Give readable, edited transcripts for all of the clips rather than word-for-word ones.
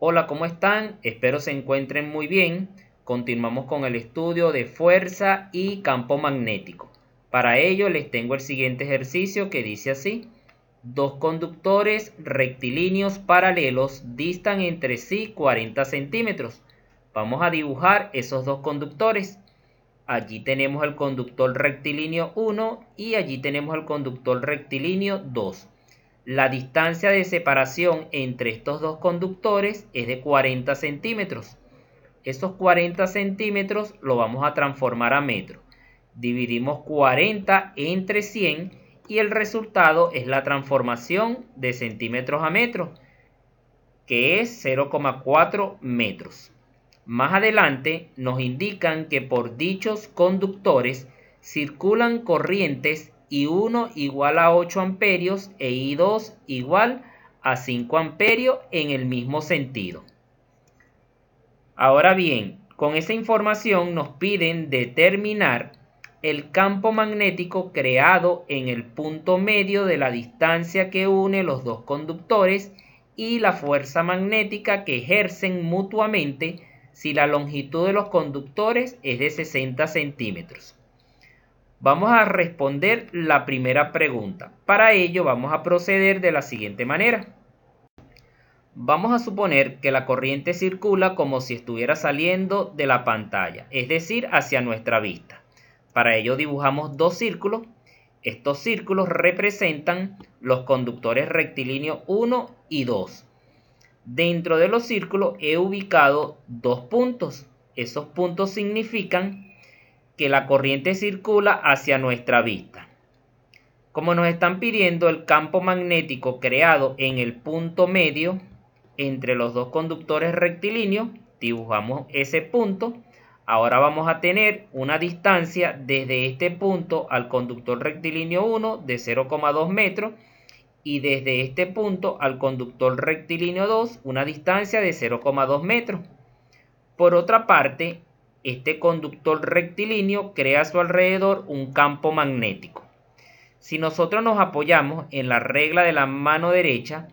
Hola, ¿cómo están? Espero se encuentren muy bien. Continuamos con el estudio de fuerza y campo magnético. Para ello les tengo el siguiente ejercicio que dice así. Dos conductores rectilíneos paralelos distan entre sí 40 centímetros. Vamos a dibujar esos dos conductores. Allí tenemos el conductor rectilíneo 1 y allí tenemos el conductor rectilíneo 2. La distancia de separación entre estos dos conductores es de 40 centímetros. Esos 40 centímetros lo vamos a transformar a metros. Dividimos 40 entre 100 y el resultado es la transformación de centímetros a metros, que es 0,4 metros. Más adelante nos indican que por dichos conductores circulan corrientes I1 igual a 8 amperios e I2 igual a 5 amperios en el mismo sentido. Ahora bien, con esa información nos piden determinar el campo magnético creado en el punto medio de la distancia que une los dos conductores y la fuerza magnética que ejercen mutuamente si la longitud de los conductores es de 60 centímetros. Vamos a responder la primera pregunta. Para ello vamos a proceder de la siguiente manera. Vamos a suponer que la corriente circula como si estuviera saliendo de la pantalla, es decir, hacia nuestra vista. Para ello dibujamos dos círculos. Estos círculos representan los conductores rectilíneos 1 y 2. Dentro de los círculos he ubicado dos puntos. Esos puntos significan que la corriente circula hacia nuestra vista. Como nos están pidiendo el campo magnético creado en el punto medio entre los dos conductores rectilíneos, dibujamos ese punto. Ahora vamos a tener una distancia desde este punto al conductor rectilíneo 1 de 0,2 metros y desde este punto al conductor rectilíneo 2 una distancia de 0,2 metros. Por otra parte, este conductor rectilíneo crea a su alrededor un campo magnético. Si nosotros nos apoyamos en la regla de la mano derecha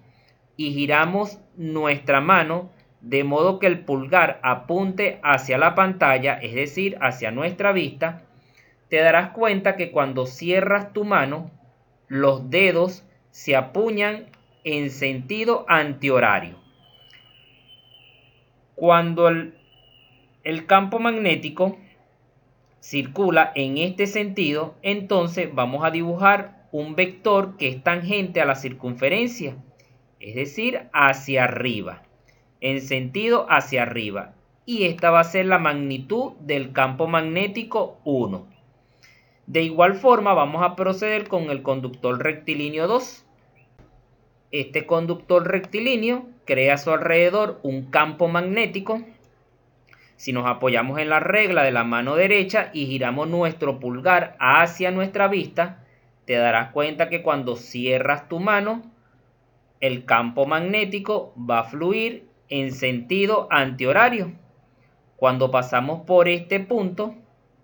y giramos nuestra mano de modo que el pulgar apunte hacia la pantalla, es decir, hacia nuestra vista, te darás cuenta que cuando cierras tu mano, los dedos se apuñan en sentido antihorario. Cuando el campo magnético circula en este sentido, entonces vamos a dibujar un vector que es tangente a la circunferencia, es decir, hacia arriba, en sentido hacia arriba. Y esta va a ser la magnitud del campo magnético 1. De igual forma vamos a proceder con el conductor rectilíneo 2. Este conductor rectilíneo crea a su alrededor un campo magnético. Si nos apoyamos en la regla de la mano derecha y giramos nuestro pulgar hacia nuestra vista, te darás cuenta que cuando cierras tu mano, el campo magnético va a fluir en sentido antihorario. Cuando pasamos por este punto,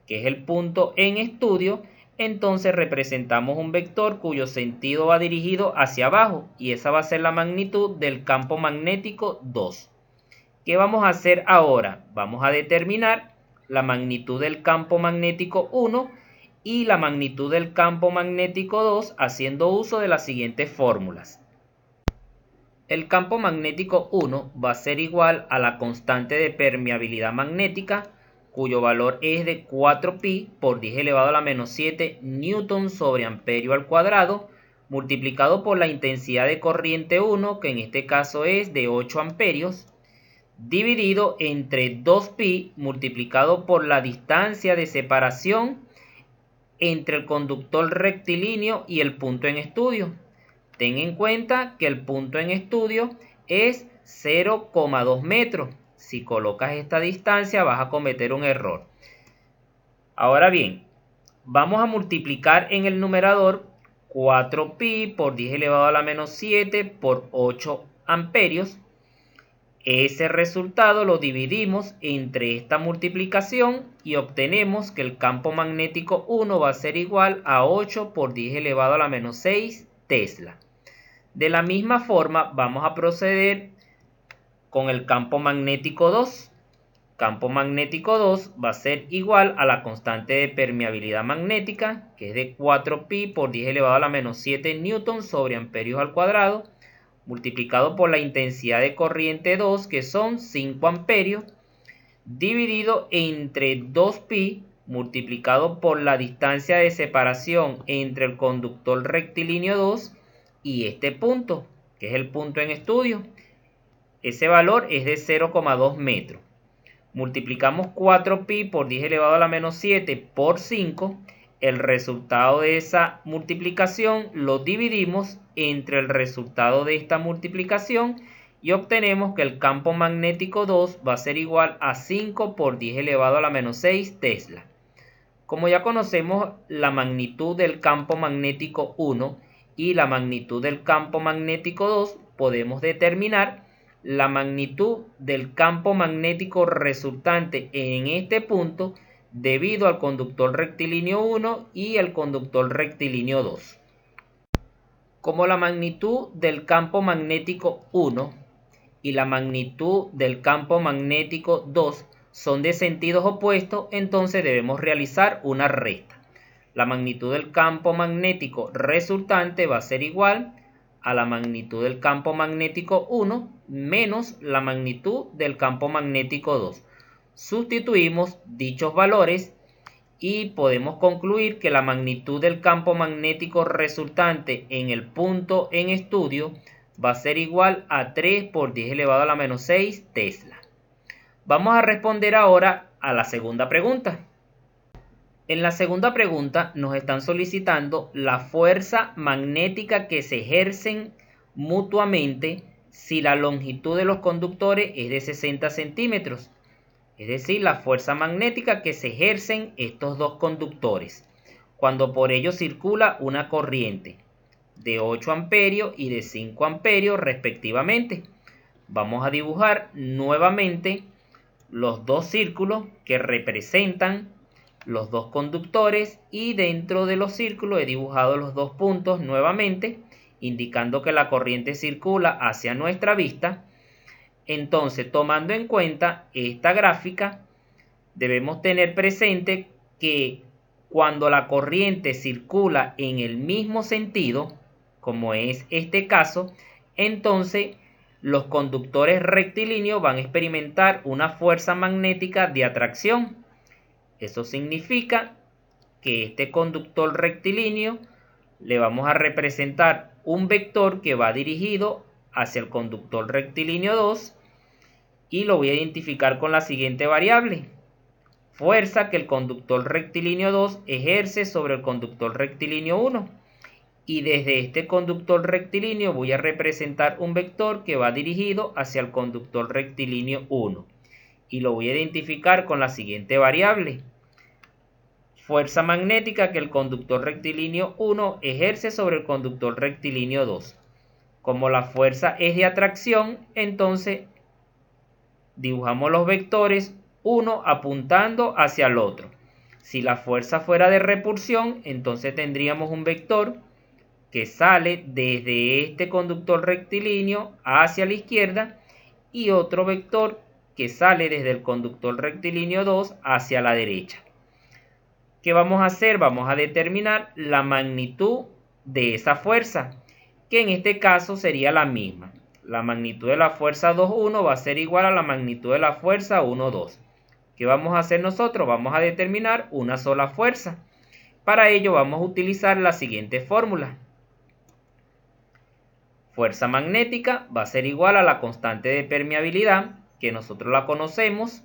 que es el punto en estudio, entonces representamos un vector cuyo sentido va dirigido hacia abajo y esa va a ser la magnitud del campo magnético 2. ¿Qué vamos a hacer ahora? Vamos a determinar la magnitud del campo magnético 1 y la magnitud del campo magnético 2 haciendo uso de las siguientes fórmulas. El campo magnético 1 va a ser igual a la constante de permeabilidad magnética, cuyo valor es de 4pi por 10 elevado a la menos 7 newton sobre amperio al cuadrado, multiplicado por la intensidad de corriente 1, que en este caso es de 8 amperios, dividido entre 2pi multiplicado por la distancia de separación entre el conductor rectilíneo y el punto en estudio. Ten en cuenta que el punto en estudio es 0,2 metros. Si colocas esta distancia vas a cometer un error. Ahora bien, vamos a multiplicar en el numerador 4pi por 10 elevado a la menos 7 por 8 amperios. Ese resultado lo dividimos entre esta multiplicación y obtenemos que el campo magnético 1 va a ser igual a 8 por 10 elevado a la menos 6 Tesla. De la misma forma vamos a proceder con el campo magnético 2. Campo magnético 2 va a ser igual a la constante de permeabilidad magnética, que es de 4pi por 10 elevado a la menos 7 newton sobre amperios al cuadrado, multiplicado por la intensidad de corriente 2, que son 5 amperios, dividido entre 2pi multiplicado por la distancia de separación entre el conductor rectilíneo 2 y este punto, que es el punto en estudio. Ese valor es de 0,2 metros. Multiplicamos 4pi por 10 elevado a la menos 7 por 5. El resultado de esa multiplicación lo dividimos entre el resultado de esta multiplicación y obtenemos que el campo magnético 2 va a ser igual a 5 por 10 elevado a la menos 6 Tesla. Como ya conocemos la magnitud del campo magnético 1 y la magnitud del campo magnético 2, podemos determinar la magnitud del campo magnético resultante en este punto debido al conductor rectilíneo 1 y el conductor rectilíneo 2. Como la magnitud del campo magnético 1 y la magnitud del campo magnético 2 son de sentidos opuestos, entonces debemos realizar una resta. La magnitud del campo magnético resultante va a ser igual a la magnitud del campo magnético 1 menos la magnitud del campo magnético 2. Sustituimos dichos valores y podemos concluir que la magnitud del campo magnético resultante en el punto en estudio va a ser igual a 3 por 10 elevado a la menos 6 Tesla. Vamos a responder ahora a la segunda pregunta. En la segunda pregunta nos están solicitando la fuerza magnética que se ejercen mutuamente si la longitud de los conductores es de 60 centímetros. Es decir, la fuerza magnética que se ejercen estos dos conductores cuando por ellos circula una corriente de 8 amperios y de 5 amperios respectivamente. Vamos a dibujar nuevamente los dos círculos que representan los dos conductores y dentro de los círculos he dibujado los dos puntos nuevamente, indicando que la corriente circula hacia nuestra vista. Entonces, tomando en cuenta esta gráfica, debemos tener presente que cuando la corriente circula en el mismo sentido, como es este caso, entonces los conductores rectilíneos van a experimentar una fuerza magnética de atracción. Eso significa que este conductor rectilíneo le vamos a representar un vector que va dirigido hacia el conductor rectilíneo 2 y lo voy a identificar con la siguiente variable: fuerza que el conductor rectilíneo 2 ejerce sobre el conductor rectilíneo 1. Y desde este conductor rectilíneo voy a representar un vector que va dirigido hacia el conductor rectilíneo 1 y lo voy a identificar con la siguiente variable: fuerza magnética que el conductor rectilíneo 1 ejerce sobre el conductor rectilíneo 2. Como la fuerza es de atracción, entonces dibujamos los vectores uno apuntando hacia el otro. Si la fuerza fuera de repulsión, entonces tendríamos un vector que sale desde este conductor rectilíneo hacia la izquierda y otro vector que sale desde el conductor rectilíneo 2 hacia la derecha. ¿Qué vamos a hacer? Vamos a determinar la magnitud de esa fuerza, que en este caso sería la misma. La magnitud de la fuerza 2,1 va a ser igual a la magnitud de la fuerza 1,2. ¿Qué vamos a hacer nosotros? Vamos a determinar una sola fuerza. Para ello vamos a utilizar la siguiente fórmula. Fuerza magnética va a ser igual a la constante de permeabilidad, que nosotros la conocemos,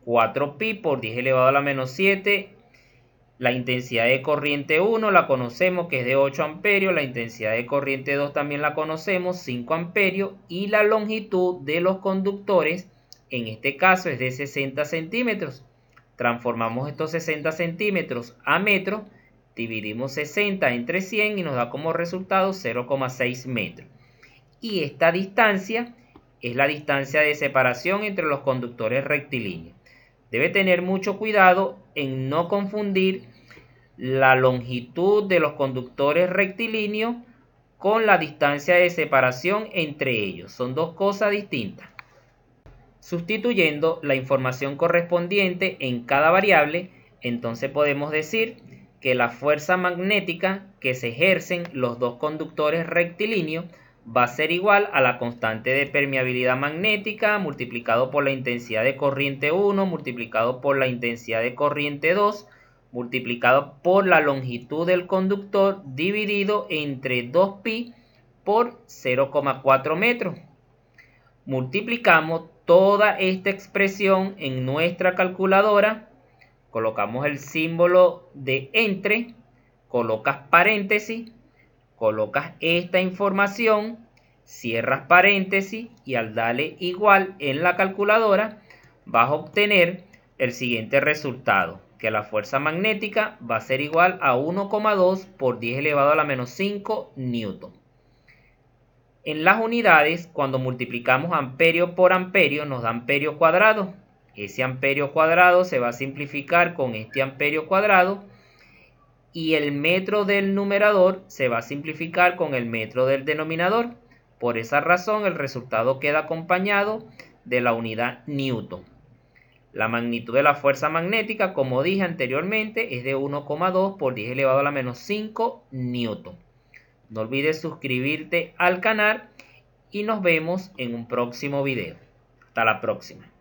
4pi por 10 elevado a la menos 7. La intensidad de corriente 1 la conocemos, que es de 8 amperios. La intensidad de corriente 2 también la conocemos, 5 amperios. Y la longitud de los conductores, en este caso, es de 60 centímetros. Transformamos estos 60 centímetros a metros. Dividimos 60 entre 100 y nos da como resultado 0,6 metros. Y esta distancia es la distancia de separación entre los conductores rectilíneos. Debe tener mucho cuidado en no confundir la longitud de los conductores rectilíneos con la distancia de separación entre ellos. Son dos cosas distintas. Sustituyendo la información correspondiente en cada variable, entonces podemos decir que la fuerza magnética que se ejercen los dos conductores rectilíneos va a ser igual a la constante de permeabilidad magnética multiplicado por la intensidad de corriente 1 multiplicado por la intensidad de corriente 2 multiplicado por la longitud del conductor dividido entre 2pi por 0,4 metros. Multiplicamos toda esta expresión en nuestra calculadora, colocamos el símbolo de entre, colocas paréntesis, colocas esta información, cierras paréntesis y al darle igual en la calculadora vas a obtener el siguiente resultado, que la fuerza magnética va a ser igual a 1,2 por 10 elevado a la menos 5 newton. En las unidades, cuando multiplicamos amperio por amperio, nos da amperio cuadrado. Ese amperio cuadrado se va a simplificar con este amperio cuadrado y el metro del numerador se va a simplificar con el metro del denominador. Por esa razón, el resultado queda acompañado de la unidad newton. La magnitud de la fuerza magnética, como dije anteriormente, es de 1,2 por 10 elevado a la menos 5 newton. No olvides suscribirte al canal y nos vemos en un próximo video. Hasta la próxima.